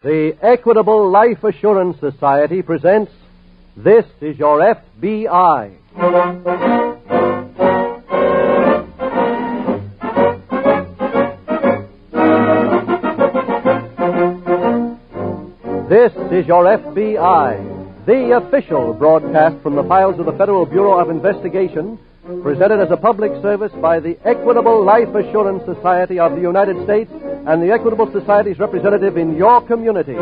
The Equitable Life Assurance Society presents This Is Your F.B.I. This is Your F.B.I., the official broadcast from the files of the Federal Bureau of Investigation, presented as a public service by the Equitable Life Assurance Society of the United States and the Equitable Society's representative in your community.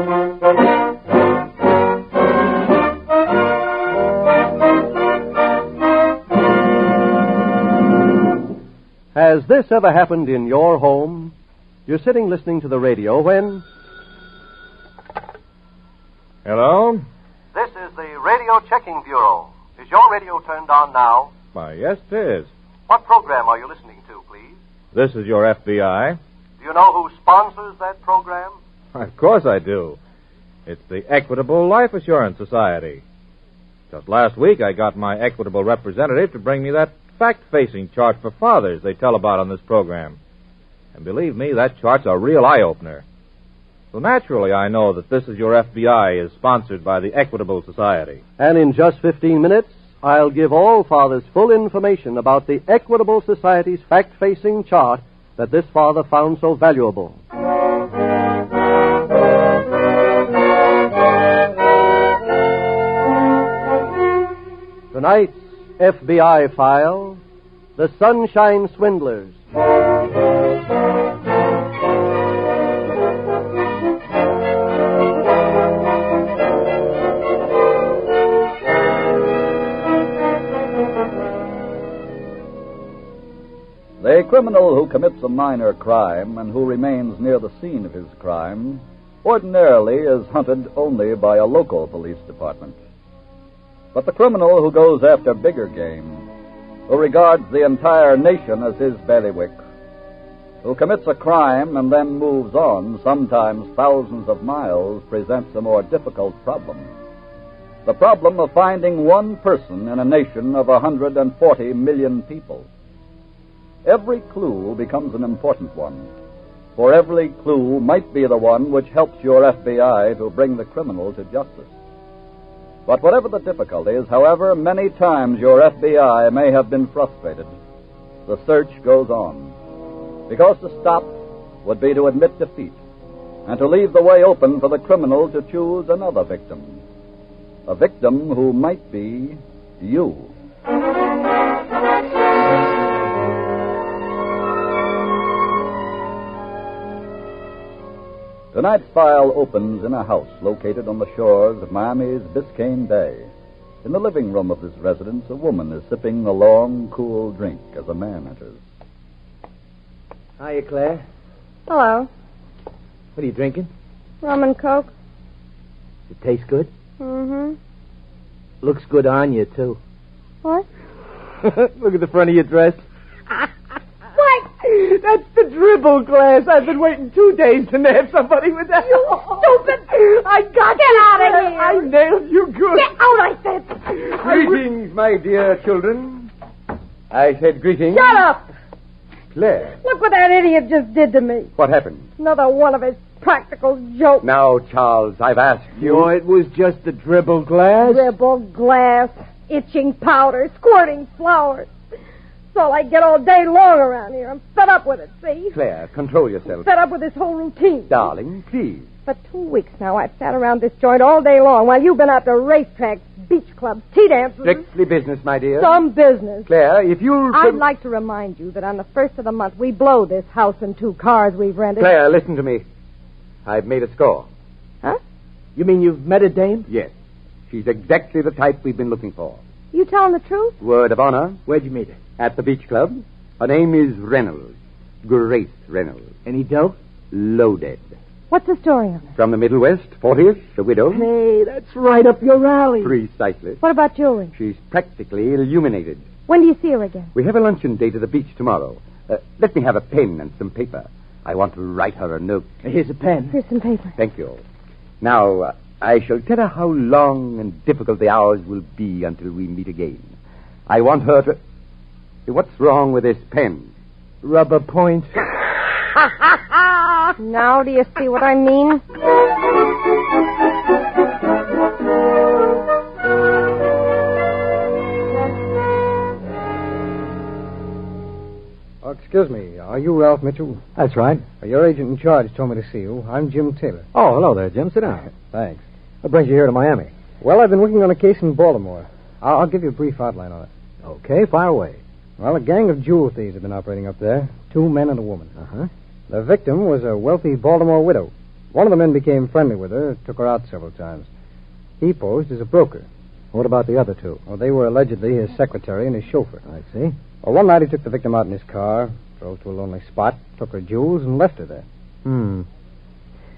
Has this ever happened in your home? You're sitting listening to the radio when... Hello? This is the Radio Checking Bureau. Is your radio turned on now? Why, yes, it is. What program are you listening to, please? This is your FBI. Do you know who sponsors that program? Of course I do. It's the Equitable Life Assurance Society. Just last week, I got my Equitable representative to bring me that fact-facing chart for fathers they tell about on this program. And believe me, that chart's a real eye-opener. So naturally, I know that This Is Your FBI is sponsored by the Equitable Society. And in just 15 minutes, I'll give all fathers full information about the Equitable Society's fact-facing chart that this father found so valuable. Tonight's FBI file, The Sunshine Swindlers. The criminal who commits a minor crime and who remains near the scene of his crime ordinarily is hunted only by a local police department. But the criminal who goes after bigger game, who regards the entire nation as his bailiwick, who commits a crime and then moves on, sometimes thousands of miles, presents a more difficult problem. The problem of finding one person in a nation of 140 million people. Every clue becomes an important one, for every clue might be the one which helps your FBI to bring the criminal to justice. But whatever the difficulties, however many times your FBI may have been frustrated, the search goes on. Because to stop would be to admit defeat, and to leave the way open for the criminal to choose another victim. A victim who might be you. Tonight's file opens in a house located on the shores of Miami's Biscayne Bay. In the living room of this residence, a woman is sipping a long, cool drink as a man enters. Hiya, Claire. Hello. What are you drinking? Rum and Coke? It tastes good? Mm-hmm. Looks good on you, too. What? Look at the front of your dress. What? That's the dribble glass. I've been waiting 2 days to nab somebody with that. You stupid! I got Get you. out of here! I nailed you good. Get out, I said! Greetings, my dear children. I said greetings. Shut up! Claire. Look what that idiot just did to me. What happened? Another one of his practical jokes. Now, Charles, I've asked you. Oh, it was just the dribble glass. Dribble glass, itching powder, squirting flowers. That's all I get all day long around here. I'm fed up with it, see? Claire, control yourself. Fed up with this whole routine. Darling, please. For 2 weeks now, I've sat around this joint all day long while you've been out to racetracks, beach clubs, tea dances. Strictly business, my dear. Some business. Claire, if you'll... I'd like to remind you that on the 1st of the month, we blow this house and 2 cars we've rented. Claire, listen to me. I've made a score. Huh? You mean you've met a dame? Yes. She's exactly the type we've been looking for. You telling the truth? Word of honor. Where'd you meet her? At the beach club. Her name is Reynolds. Grace Reynolds. Any dough? Loaded. What's the story on it? From the Middle West, 40ish, a widow. Hey, that's right up your alley. Precisely. What about jewelry? She's practically illuminated. When do you see her again? We have a luncheon date at the beach tomorrow. Let me have a pen and some paper. I want to write her a note. Here's a pen. Here's some paper. Thank you. Now, I shall tell her how long and difficult the hours will be until we meet again. I want her to... What's wrong with this pen? Rubber point. Now do you see what I mean? Excuse me, are you Ralph Mitchell? That's right. Your agent in charge told me to see you. I'm Jim Taylor. Oh, hello there, Jim. Sit down. Thanks. What brings you here to Miami? Well, I've been working on a case in Baltimore. I'll give you a brief outline on it. Okay, fire away. Well, a gang of jewel thieves have been operating up there. 2 men and a woman. Uh-huh. The victim was a wealthy Baltimore widow. One of the men became friendly with her, took her out several times. He posed as a broker. What about the other two? Well, they were allegedly his secretary and his chauffeur. I see. Well, one night he took the victim out in his car, drove to a lonely spot, took her jewels, and left her there.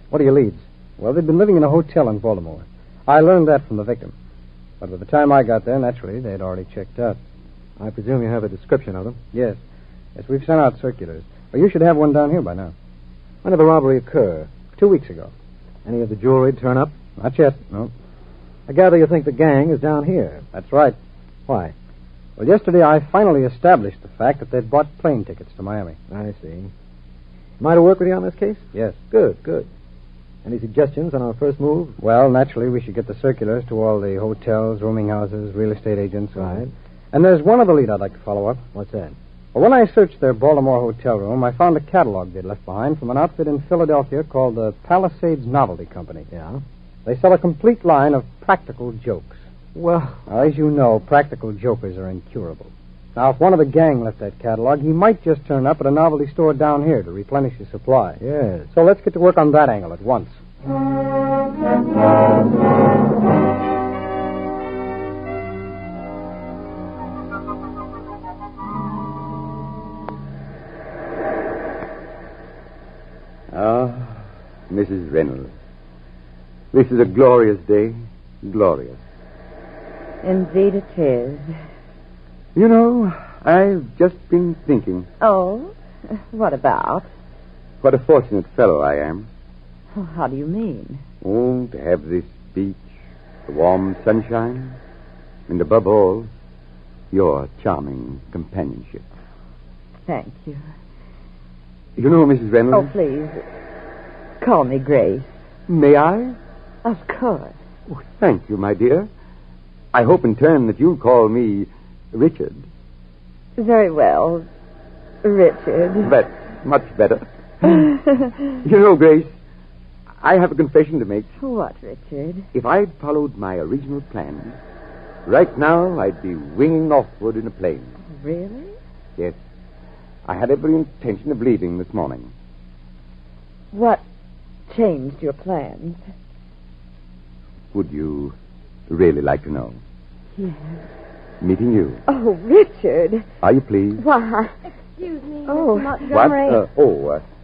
What are your leads? Well, they'd been living in a hotel in Baltimore. I learned that from the victim. But by the time I got there, naturally, they'd already checked out. I presume you have a description of them. Yes. Yes, we've sent out circulars. Well, you should have one down here by now. When did the robbery occur? 2 weeks ago. Any of the jewelry turn up? Not yet, no. I gather you think the gang is down here. That's right. Why? Well, yesterday I finally established the fact that they'd bought plane tickets to Miami. I see. Am I to work with you on this case? Yes. Good. Any suggestions on our first move? Well, naturally, we should get the circulars to all the hotels, rooming houses, real estate agents. Right. And there's one other lead I'd like to follow up. What's that? Well, when I searched their Baltimore hotel room, I found a catalog they'd left behind from an outfit in Philadelphia called the Palisades Novelty Company. Yeah? They sell a complete line of practical jokes. Well... Now, as you know, practical jokers are incurable. Now, if one of the gang left that catalog, he might just turn up at a novelty store down here to replenish his supply. Yes. So let's get to work on that angle at once. Mrs. Reynolds. This is a glorious day. Glorious. Indeed it is. You know, I've just been thinking. Oh? What about? What a fortunate fellow I am. Oh, how do you mean? Oh, to have this beach, the warm sunshine, and above all, your charming companionship. Thank you. You know, Mrs. Reynolds... Oh, please. Call me Grace. May I? Of course. Oh, thank you, my dear. I hope in turn that you'll call me Richard. Very well, Richard. That's much better. You know, Grace, I have a confession to make. What, Richard? If I'd followed my original plan, right now I'd be winging northward in a plane. Really? Yes. I had every intention of leaving this morning. What changed your plans? Would you really like to know? Yes. Meeting you. Oh, Richard. Are you pleased? Why? Excuse me, Oh. Mr. Montgomery.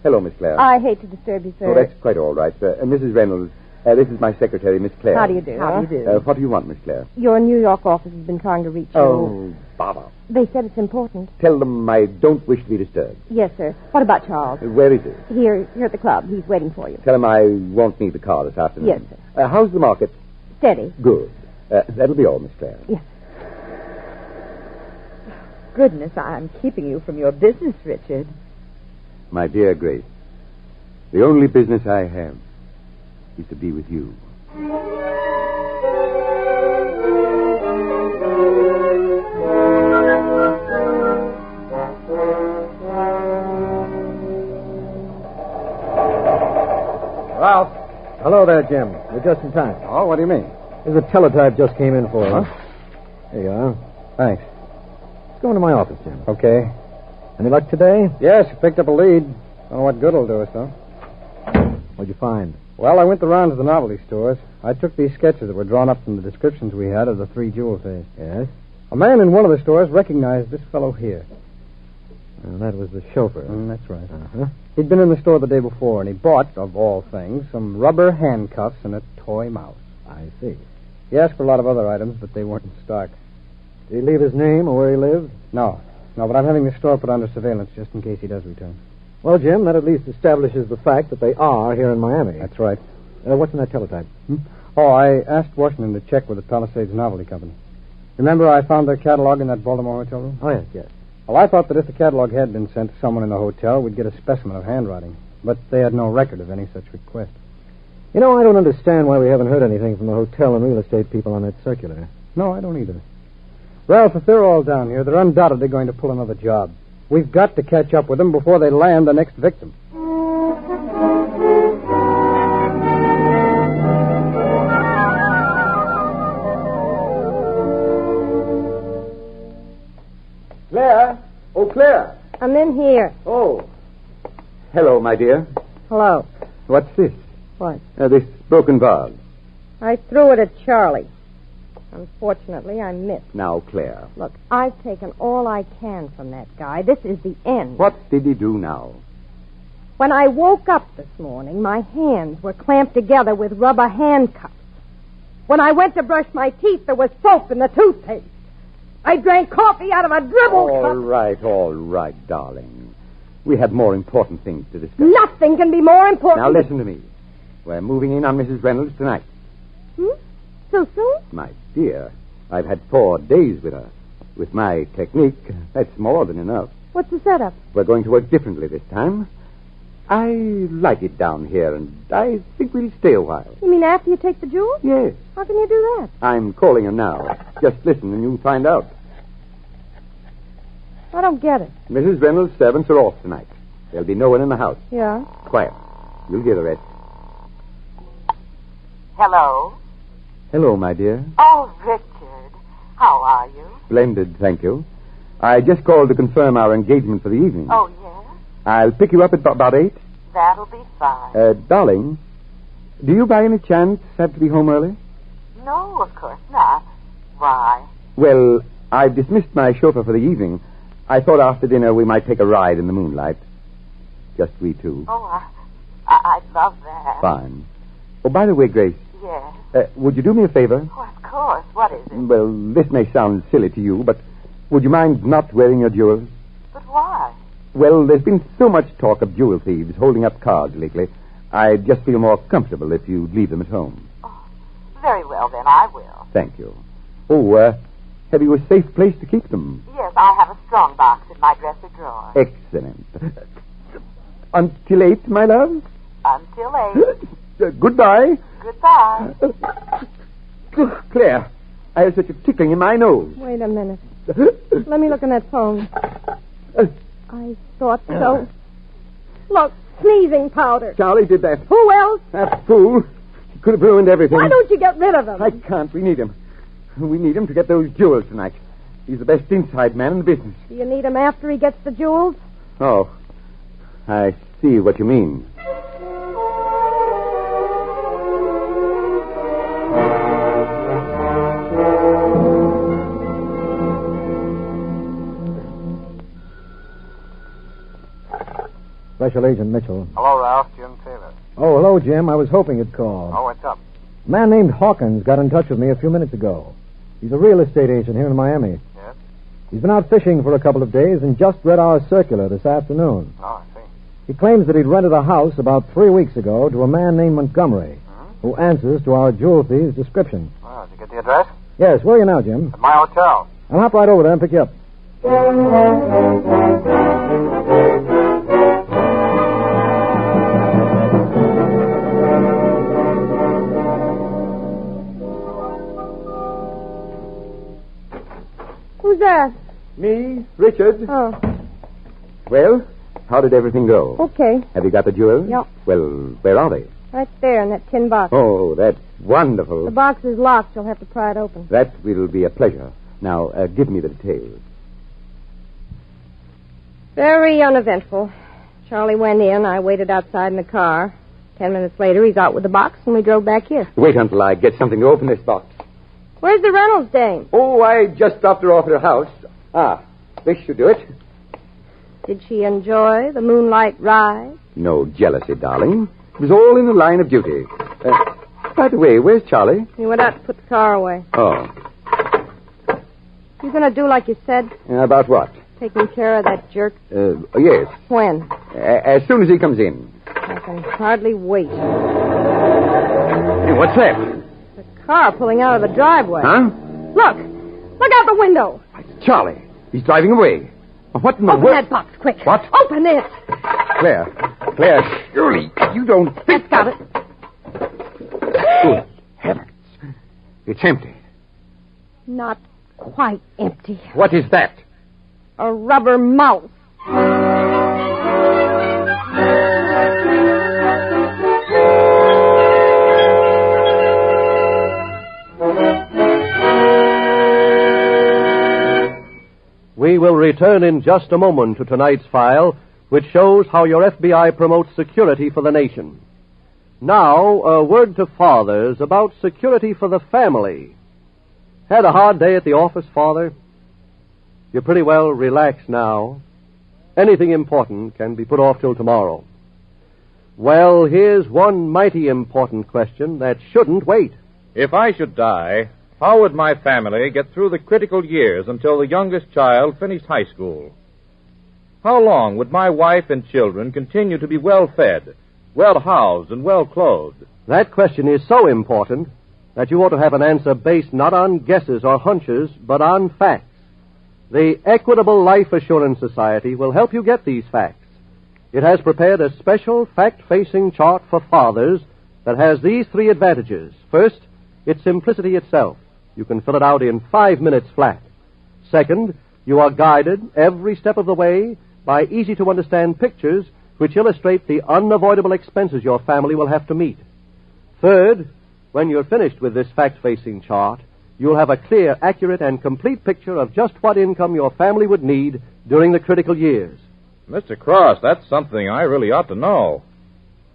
Hello, Miss Clare. I hate to disturb you, sir. Oh, that's quite all right. Mrs. Reynolds, this is my secretary, Miss Clare. How do you do? How do you do? What do you want, Miss Clare? Your New York office has been trying to reach you. Oh, bother. They said it's important. Tell them I don't wish to be disturbed. Yes, sir. What about Charles? Where is he? Here at the club. He's waiting for you. Tell him I won't need the car this afternoon. Yes, sir. How's the market? Steady. Good. That'll be all, Miss Clare. Yes. Goodness, I'm keeping you from your business, Richard. My dear Grace, the only business I have is to be with you. Ralph. Hello there, Jim. You're just in time. Oh, what do you mean? There's a teletype just came in for you. There you are. Thanks. Let's go into my office, Jim. Okay. Any luck today? Yes, you picked up a lead. Don't know what good it'll do us, though. What'd you find? Well, I went the rounds of the novelty stores. I took these sketches that were drawn up from the descriptions we had of the 3 jewel thieves. Yes? A man in one of the stores recognized this fellow here. Well, that was the chauffeur. That's right. Uh-huh. He'd been in the store the day before, and he bought, of all things, some rubber handcuffs and a toy mouse. I see. He asked for a lot of other items, but they weren't in stock. Did he leave his name or where he lived? No, but I'm having the store put under surveillance just in case he does return. Well, Jim, that at least establishes the fact that they are here in Miami. That's right. What's in that teletype? Oh, I asked Washington to check with the Palisades Novelty Company. Remember I found their catalog in that Baltimore hotel room? Oh, yes. Well, I thought that if the catalog had been sent to someone in the hotel, we'd get a specimen of handwriting. But they had no record of any such request. You know, I don't understand why we haven't heard anything from the hotel and real estate people on that circular. No, I don't either. Ralph, if they're all down here, they're undoubtedly going to pull another job. We've got to catch up with them before they land the next victim. Claire? Oh, Claire. I'm in here. Oh. Hello, my dear. Hello. What's this? What? This broken vase. I threw it at Charlie. Unfortunately, I missed. Now, Claire. Look, I've taken all I can from that guy. This is the end. What did he do now? When I woke up this morning, my hands were clamped together with rubber handcuffs. When I went to brush my teeth, there was soap in the toothpaste. I drank coffee out of a dribble cup. All right, darling. We have more important things to discuss. Nothing can be more important. Now, listen to me. We're moving in on Mrs. Reynolds tonight. So soon? My dear, I've had 4 days with her. With my technique, that's more than enough. What's the setup? We're going to work differently this time. I like it down here, and I think we'll stay a while. You mean after you take the jewels? Yes. How can you do that? I'm calling her now. Just listen and you'll find out. I don't get it. Mrs. Reynolds' servants are off tonight. There'll be no one in the house. Yeah? Quiet. You'll hear the rest. Hello? Hello, my dear. Oh, Richard. How are you? Splendid, thank you. I just called to confirm our engagement for the evening. Oh, yes? I'll pick you up at about 8. That'll be fine. Darling, do you by any chance have to be home early? No, of course not. Why? Well, I've dismissed my chauffeur for the evening. I thought after dinner we might take a ride in the moonlight. Just we two. Oh, I'd love that. Fine. Oh, by the way, Grace. Yes? Would you do me a favor? Oh, of course. What is it? Well, this may sound silly to you, but would you mind not wearing your jewels? But why? Well, there's been so much talk of jewel thieves holding up cards lately. I'd just feel more comfortable if you'd leave them at home. Oh, very well, then. I will. Thank you. Oh, have you a safe place to keep them? Yes, I have a strong box in my dresser drawer. Excellent. Until 8, my love? Until 8. Goodbye. Goodbye. Claire, I have such a tickling in my nose. Wait a minute. Let me look on that phone. I thought so. Look, sneezing powder. Charlie did that. Who else? That fool. He could have ruined everything. Why don't you get rid of him? I can't. We need him. We need him to get those jewels tonight. He's the best inside man in the business. Do you need him after he gets the jewels? Oh, I see what you mean. Special Agent Mitchell. Hello, Ralph. Jim Taylor. Oh, hello, Jim. I was hoping you'd call. Oh, what's up? A man named Hawkins got in touch with me a few minutes ago. He's a real estate agent here in Miami. Yes? He's been out fishing for a couple of days and just read our circular this afternoon. Oh, I see. He claims that he'd rented a house about 3 weeks ago to a man named Montgomery, who answers to our jewel thief's description. Oh, did you get the address? Yes, where are you now, Jim? At my hotel. I'll hop right over there and pick you up. Who's that? Me, Richard. Oh, Well, how did everything go? okay. Have you got the jewels? Yep. Well, where are they? Right there in that tin box. Oh, that's wonderful. The box is locked. You'll have to pry it open. That will be a pleasure. Now, give me the details. Very uneventful. Charlie went in. I waited outside in the car. 10 minutes later, he's out with the box, and we drove back here. Wait until I get something to open this box. Where's the Reynolds dame? Oh, I just dropped her off at her house. This should do it. Did she enjoy the moonlight ride? No jealousy, darling. It was all in the line of duty. By the way, where's Charlie? He went out to put the car away. Oh. You going to do like you said? About what? Taking care of that jerk? Yes. When? As soon as he comes in. I can hardly wait. Hey, what's that? The car pulling out of the driveway. Huh? Look! Look out the window! Charlie. He's driving away. What in the Open world? that box, quick. What? Open it! Claire, surely you don't think... That's got it. Good heavens. It's empty. Not quite empty. What is that? A rubber mouse. We will return in just a moment to tonight's file, which shows how your FBI promotes security for the nation. Now, a word to fathers about security for the family. Had a hard day at the office, Father? You're pretty well relaxed now. Anything important can be put off till tomorrow. Well, here's one mighty important question that shouldn't wait. If I should die, how would my family get through the critical years until the youngest child finished high school? How long would my wife and children continue to be well-fed, well-housed, and well-clothed? That question is so important that you ought to have an answer based not on guesses or hunches, but on facts. The Equitable Life Assurance Society will help you get these facts. It has prepared a special fact-facing chart for fathers that has these three advantages. First, it's simplicity itself. You can fill it out in 5 minutes flat. Second, you are guided every step of the way by easy-to-understand pictures which illustrate the unavoidable expenses your family will have to meet. Third, when you're finished with this fact-facing chart, you'll have a clear, accurate, and complete picture of just what income your family would need during the critical years. Mr. Cross, that's something I really ought to know.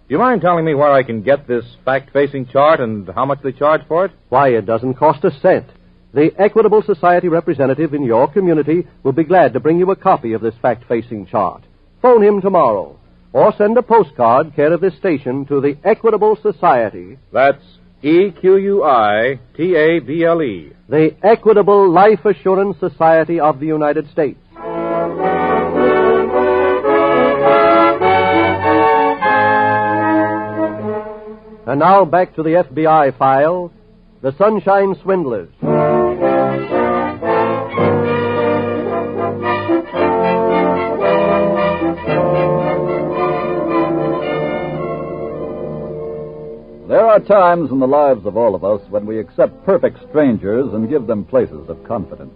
Do you mind telling me where I can get this fact-facing chart and how much they charge for it? Why, it doesn't cost a cent. The Equitable Society representative in your community will be glad to bring you a copy of this fact-facing chart. Phone him tomorrow, or send a postcard care of this station to the Equitable Society. That's EQUITABLE. The Equitable Life Assurance Society of the United States. And now back to the FBI file, The Sunshine Swindlers. There are times in the lives of all of us when we accept perfect strangers and give them places of confidence.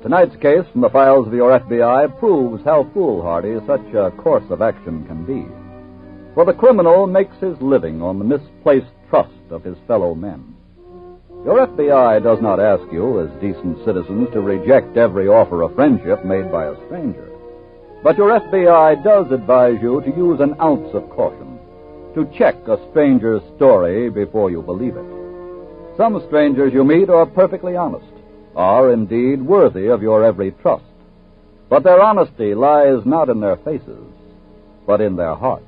Tonight's case from the files of your FBI proves how foolhardy such a course of action can be. For the criminal makes his living on the misplaced trust of his fellow men. Your FBI does not ask you, as decent citizens, to reject every offer of friendship made by a stranger. But your FBI does advise you to use an ounce of caution, to check a stranger's story before you believe it. Some strangers you meet are perfectly honest, are indeed worthy of your every trust. But their honesty lies not in their faces, but in their hearts.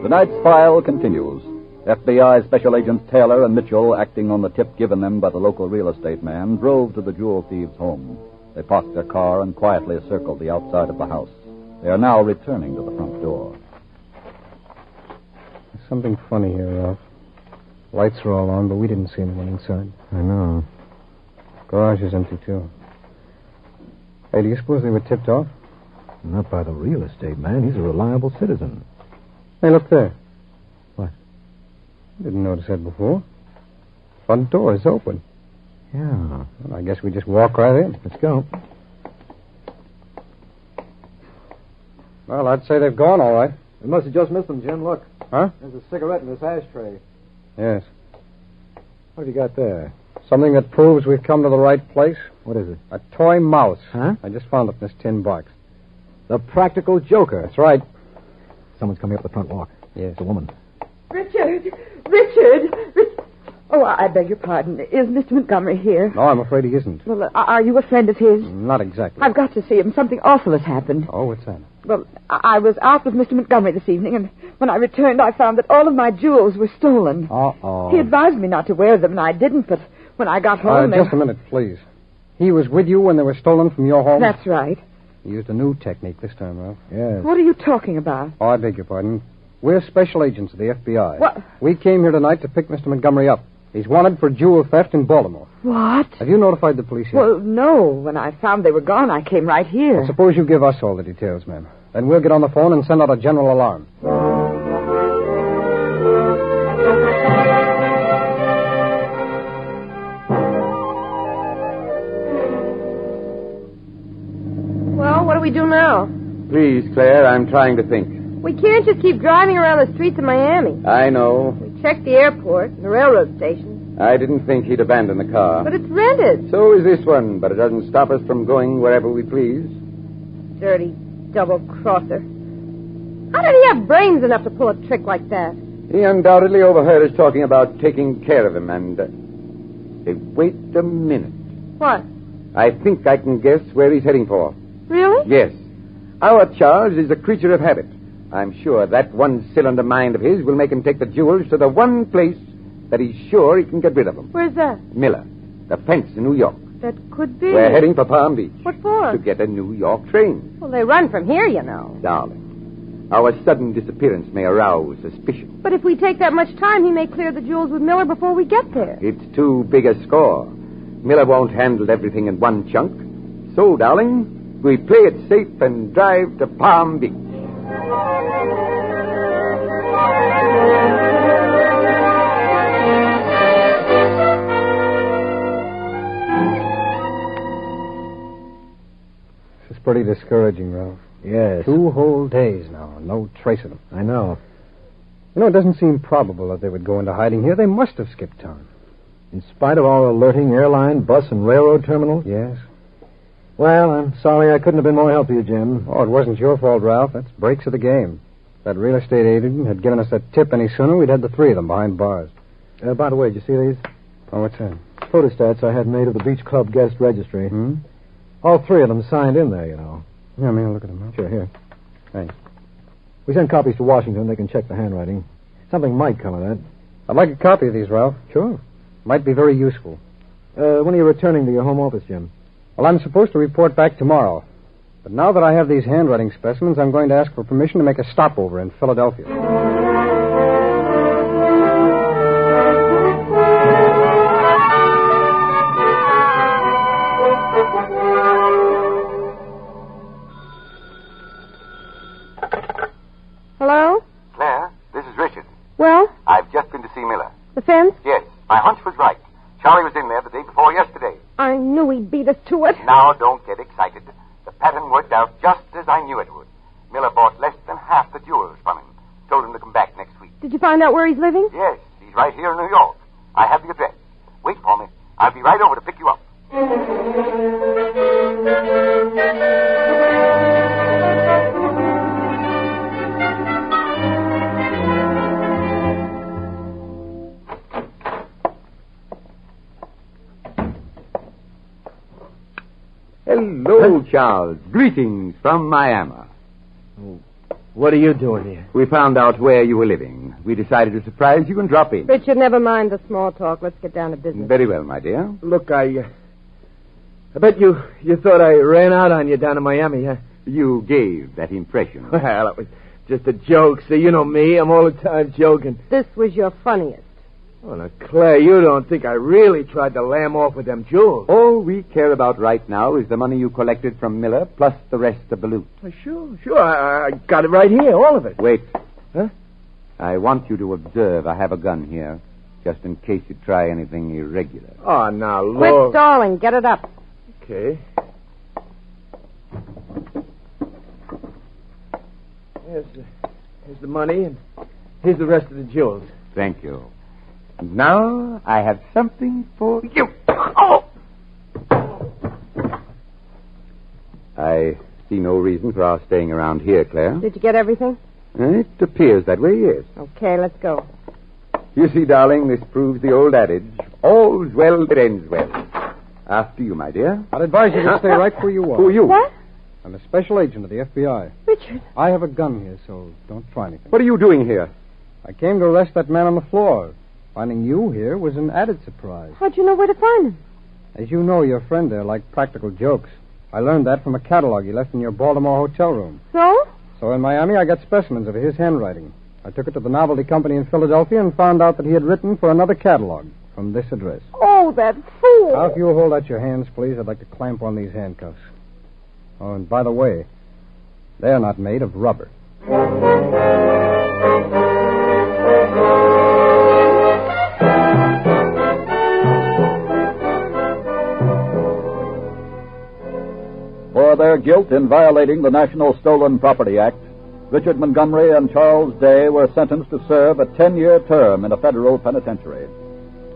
Tonight's file continues. FBI Special Agents Taylor and Mitchell, acting on the tip given them by the local real estate man, drove to the jewel thieves' home. They parked their car and quietly circled the outside of the house. They are now returning to the front door. There's something funny here, Ralph. Lights are all on, but we didn't see anyone inside. I know. Garage is empty, too. Hey, do you suppose they were tipped off? Not by the real estate man. He's a reliable citizen. Hey, look there. What? Didn't notice that before. Front door is open. Yeah. Well, I guess we just walk right in. Let's go. Well, I'd say they've gone all right. We must have just missed them, Jim. Look. Huh? There's a cigarette in this ashtray. Yes. What have you got there? Something that proves we've come to the right place. What is it? A toy mouse. Huh? I just found it in this tin box. The Practical Joker. That's right. Someone's coming up the front walk. Yes. It's a woman. Richard! Oh, I beg your pardon. Is Mr. Montgomery here? No, I'm afraid he isn't. Well, are you a friend of his? Not exactly. I've got to see him. Something awful has happened. Oh, what's that? Well, I was out with Mr. Montgomery this evening, and when I returned, I found that all of my jewels were stolen. Uh-oh. He advised me not to wear them, and I didn't, but when I got home... Just a minute, please. He was with you when they were stolen from your home? That's right. He used a new technique this time, Ralph. Yes. What are you talking about? Oh, I beg your pardon. We're special agents of the FBI. What? We came here tonight to pick Mr. Montgomery up. He's wanted for jewel theft in Baltimore. What? Have you notified the police yet? Well, no. When I found they were gone, I came right here. Well, suppose you give us all the details, ma'am. Then we'll get on the phone and send out a general alarm. Ralph. Please, Claire, I'm trying to think. We can't just keep driving around the streets of Miami. I know. We checked the airport and the railroad station. I didn't think he'd abandon the car. But it's rented. So is this one, but it doesn't stop us from going wherever we please. Dirty double-crosser. How did he have brains enough to pull a trick like that? He undoubtedly overheard us talking about taking care of him and... Hey, wait a minute. What? I think I can guess where he's heading for. Really? Yes. Our Charles is a creature of habit. I'm sure that one-cylinder mind of his will make him take the jewels to the one place that he's sure he can get rid of them. Where's that? Miller. The fence in New York. That could be. We're heading for Palm Beach. What for? To get a New York train. Well, they run from here, you know. Darling, our sudden disappearance may arouse suspicion. But if we take that much time, he may clear the jewels with Miller before we get there. It's too big a score. Miller won't handle everything in one chunk. So, darling, we play it safe and drive to Palm Beach. This is pretty discouraging, Ralph. Yes. 2 whole days now, no trace of them. I know. You know, it doesn't seem probable that they would go into hiding here. They must have skipped town. In spite of our alerting airline, bus, and railroad terminals? Yes. Well, I'm sorry I couldn't have been more help to you, Jim. Oh, it wasn't your fault, Ralph. That's breaks of the game. If that real estate agent had given us that tip any sooner, we'd had the 3 of them behind bars. By the way, did you see these? Oh, what's that? Photostats I had made of the Beach Club guest registry. Hmm? All 3 of them signed in there, you know. Yeah, may I look at them? Sure, here. Thanks. We send copies to Washington. They can check the handwriting. Something might come of that. I'd like a copy of these, Ralph. Sure. Might be very useful. When are you returning to your home office, Jim? Well, I'm supposed to report back tomorrow. But now that I have these handwriting specimens, I'm going to ask for permission to make a stopover in Philadelphia. Hello? Claire, this is Richard. Well, I've just been to see Miller. the fence? Yes, my hunch was right. Charlie was in there the day before yesterday. I knew he'd beat us to it. Now, don't get excited. The pattern worked out just as I knew it would. Miller bought less than half the jewels from him. Told him to come back next week. Did you find out where he's living? Yes, he's right here in New York. I have the address. Wait for me. I'll be right over to pick you up. Hello, Charles. Greetings from Miami. What are you doing here? We found out where you were living. We decided to surprise you and drop in. Richard, never mind the small talk. Let's get down to business. Very well, my dear. Look, I bet you thought I ran out on you down in Miami, huh? You gave that impression. Well, it was just a joke. See, you know me. I'm all the time joking. This was your funniest. Oh, now, Claire, you don't think I really tried to lam off with them jewels? All we care about right now is the money you collected from Miller, plus the rest of the loot. Sure. I got it right here, all of it. Wait. Huh? I want you to observe I have a gun here, just in case you try anything irregular. Oh, now, Quit Lord. stalling. Get it up. Okay. Here's the money, and here's the rest of the jewels. Thank you. And now I have something for you. Oh! I see no reason for our staying around here, Claire. Did you get everything? It appears that way, yes. Okay, let's go. You see, darling, this proves the old adage, all's well that ends well. After you, my dear. I'd advise you to stay right where you are. Who are you? What? I'm a special agent of the F.B.I. Richard. I have a gun here, so don't try anything. What are you doing here? I came to arrest that man on the floor. Finding you here was an added surprise. How'd you know where to find him? As you know, your friend there liked practical jokes. I learned that from a catalog he left in your Baltimore hotel room. So? So in Miami, I got specimens of his handwriting. I took it to the Novelty Company in Philadelphia and found out that he had written for another catalog from this address. Oh, that fool. Now, if you'll hold out your hands, please, I'd like to clamp on these handcuffs. Oh, and by the way, they're not made of rubber. For for their guilt in violating the National Stolen Property Act, Richard Montgomery and Charles Day were sentenced to serve a 10-year term in a federal penitentiary.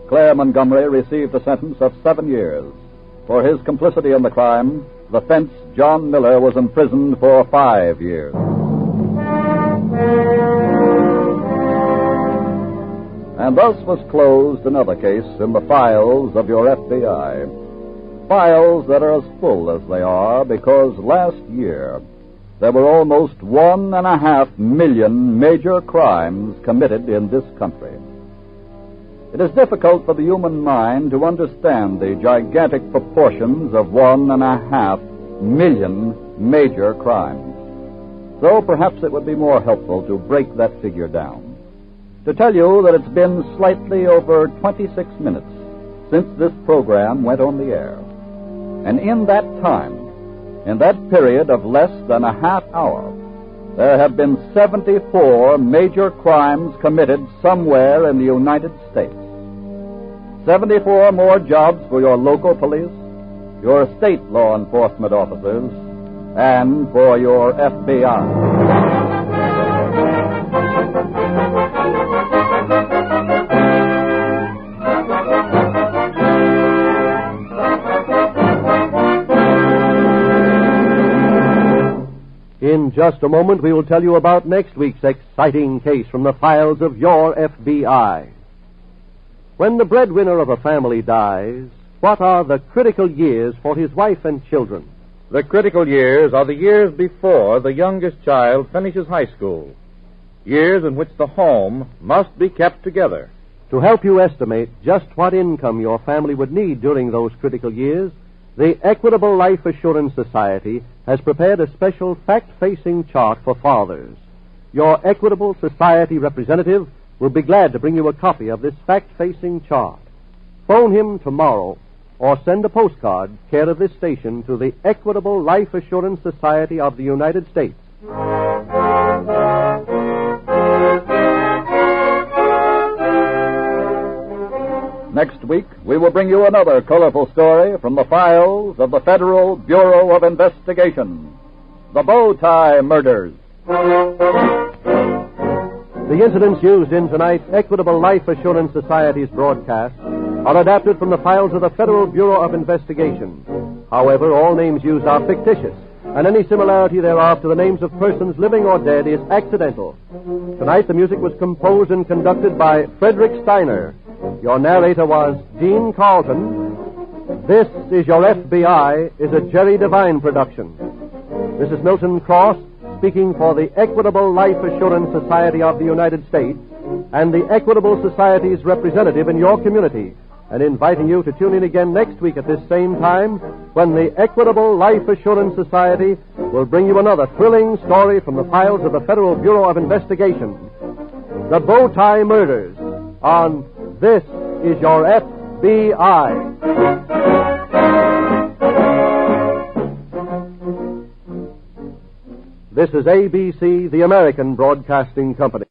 Claire Montgomery received a sentence of 7 years. For his complicity in the crime, the fence John Miller was imprisoned for 5 years. And thus was closed another case in the files of your FBI. Files that are as full as they are because last year there were almost 1.5 million major crimes committed in this country. It is difficult for the human mind to understand the gigantic proportions of 1.5 million major crimes. So perhaps it would be more helpful to break that figure down. To tell you that it's been slightly over 26 minutes since this program went on the air. And in that time, in that period of less than a half hour, there have been 74 major crimes committed somewhere in the United States. 74 more jobs for your local police, your state law enforcement officers, and for your FBI. In just a moment, we will tell you about next week's exciting case from the files of your FBI. When the breadwinner of a family dies, what are the critical years for his wife and children? The critical years are the years before the youngest child finishes high school. Years in which the home must be kept together. To help you estimate just what income your family would need during those critical years, the Equitable Life Assurance Society has prepared a special fact-facing chart for fathers. Your Equitable Society representative will be glad to bring you a copy of this fact-facing chart. Phone him tomorrow or send a postcard, care of this station, to the Equitable Life Assurance Society of the United States. Next week, we will bring you another colorful story from the files of the Federal Bureau of Investigation, the Bow Tie Murders. The incidents used in tonight's Equitable Life Assurance Society's broadcast are adapted from the files of the Federal Bureau of Investigation. However, all names used are fictitious, and any similarity thereof to the names of persons living or dead is accidental. Tonight, the music was composed and conducted by Frederick Steiner. Your narrator was Dean Carlton. This is Your FBI is a Jerry Devine production. This is Milton Cross speaking for the Equitable Life Assurance Society of the United States and the Equitable Society's representative in your community, and inviting you to tune in again next week at this same time when the Equitable Life Assurance Society will bring you another thrilling story from the files of the Federal Bureau of Investigation, the Bow Tie Murders, on This is Your F.B.I. This is ABC, the American Broadcasting Company.